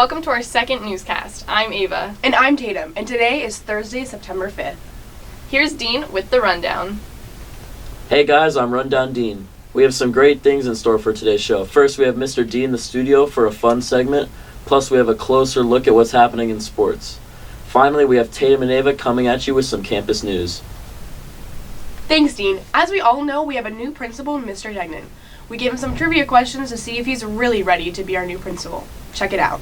Welcome to our second newscast. I'm Ava. And I'm Tatum, and today is Thursday, September 5th. Here's Dean with the rundown. Hey guys, I'm Rundown Dean. We have some great things in store for today's show. First, we have Mr. D in the studio for a fun segment, plus we have a closer look at what's happening in sports. Finally, we have Tatum and Ava coming at you with some campus news. Thanks, Dean. As we all know, we have a new principal, Mr. Degnan. We gave him some trivia questions to see if he's really ready to be our new principal. Check it out.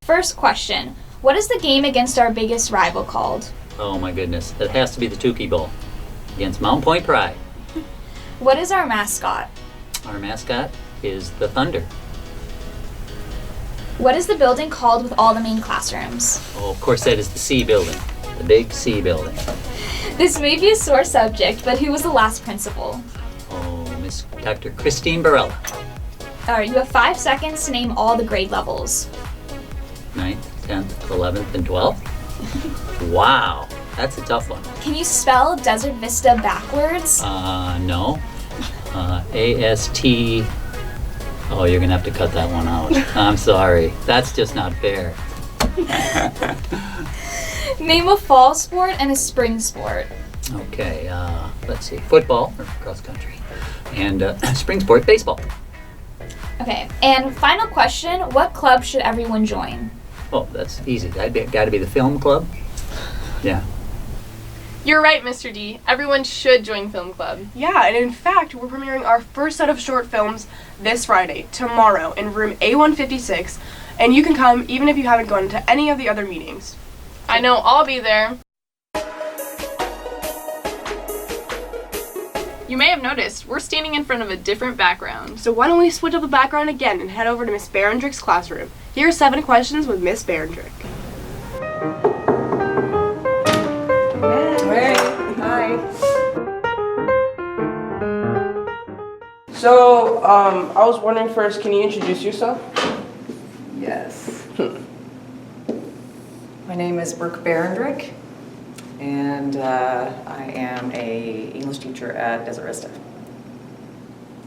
First question. What is the game against our biggest rival called? Oh my goodness, it has to be the Tukey Bowl against Mountain Point Pride. What is our mascot? Our mascot is the Thunder. What is the building called with all the main classrooms? Oh, of course that is the C building, the big C building. This may be a sore subject, but who was the last principal? Oh, Miss Dr. Christine Barella. Alright, you have 5 seconds to name all the grade levels. 9th, 10th, 11th, and 12th? Wow, that's a tough one. Can you spell Desert Vista backwards? No. A-S-T... Oh, you're gonna have to cut that one out. I'm sorry. That's just not fair. Name a fall sport and a spring sport. Okay, let's see. Football, or cross country. And spring sport, baseball. Okay, and final question. What club should everyone join? Oh, that's easy. That got to be the film club. Yeah. You're right, Mr. D. Everyone should join Film Club. Yeah, and in fact, we're premiering our first set of short films this Friday, tomorrow, in room A156, and you can come even if you haven't gone to any of the other meetings. I know I'll be there. You may have noticed, we're standing in front of a different background. So why don't we switch up the background again and head over to Miss Barendrick's classroom. Here are 7 questions with Miss Barendrick. Hey, hi. So, I was wondering first, can you introduce yourself? Yes. My name is Brooke Barendrick, and I am a English teacher at Desert Vista.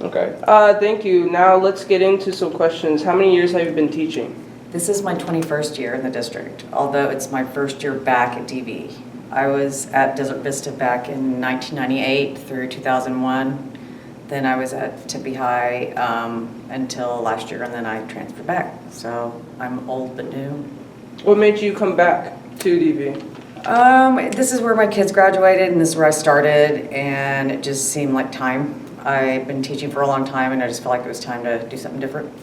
Okay. Thank you. Now let's get into some questions. How many years have you been teaching? This is my 21st year in the district, although it's my first year back at DV. I was at Desert Vista back in 1998 through 2001. Then I was at Tempe High until last year, and then I transferred back. So I'm old but new. What made you come back to DV? This is where my kids graduated, and this is where I started, and it just seemed like time. I've been teaching for a long time, and I just felt like it was time to do something different.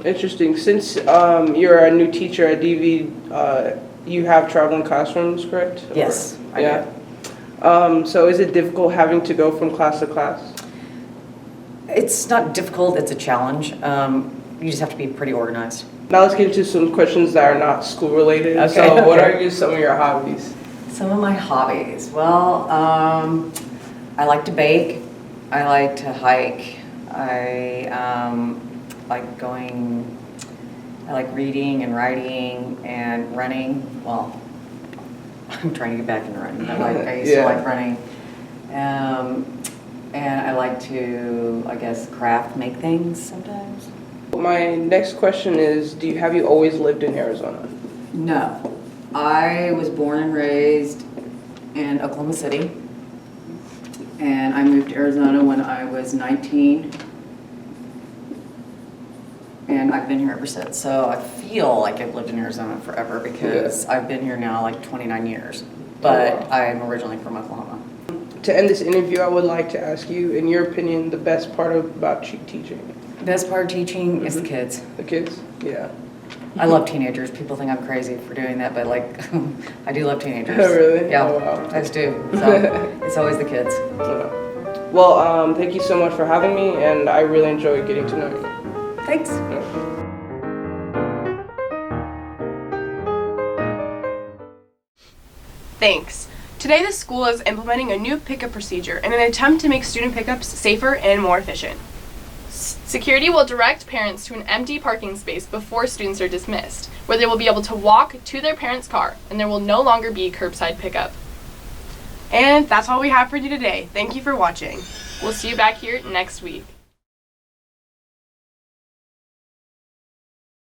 Interesting. Since you're a new teacher at DV, you have traveling classrooms, correct? Yes, I do. So is it difficult having to go from class to class? It's not difficult, it's a challenge. You just have to be pretty organized. Now let's get into some questions that are not school related. Okay, So what are some of your hobbies? Some of my hobbies. Well, I like to bake. I like to hike. I like reading and writing and running. Well, I'm trying to get back into running. I used to like running. And I like to, I guess, craft, make things sometimes. My next question is, have you always lived in Arizona? No. I was born and raised in Oklahoma City. And I moved to Arizona when I was 19. And I've been here ever since. So I feel like I've lived in Arizona forever because I've been here now like 29 years. But I'm originally from Oklahoma. To end this interview, I would like to ask you, in your opinion, the best part about teaching? The best part of teaching is the kids. The kids? Yeah. I love teenagers. People think I'm crazy for doing that, but like, I do love teenagers. Oh, really? Yeah, Oh, wow. I just do. So it's always the kids. Yeah. Well, thank you so much for having me, and I really enjoyed getting to know you. Thanks. Thanks. Today, the school is implementing a new pickup procedure in an attempt to make student pickups safer and more efficient. Security will direct parents to an empty parking space before students are dismissed, where they will be able to walk to their parents' car, and there will no longer be curbside pickup. And that's all we have for you today. Thank you for watching. We'll see you back here next week.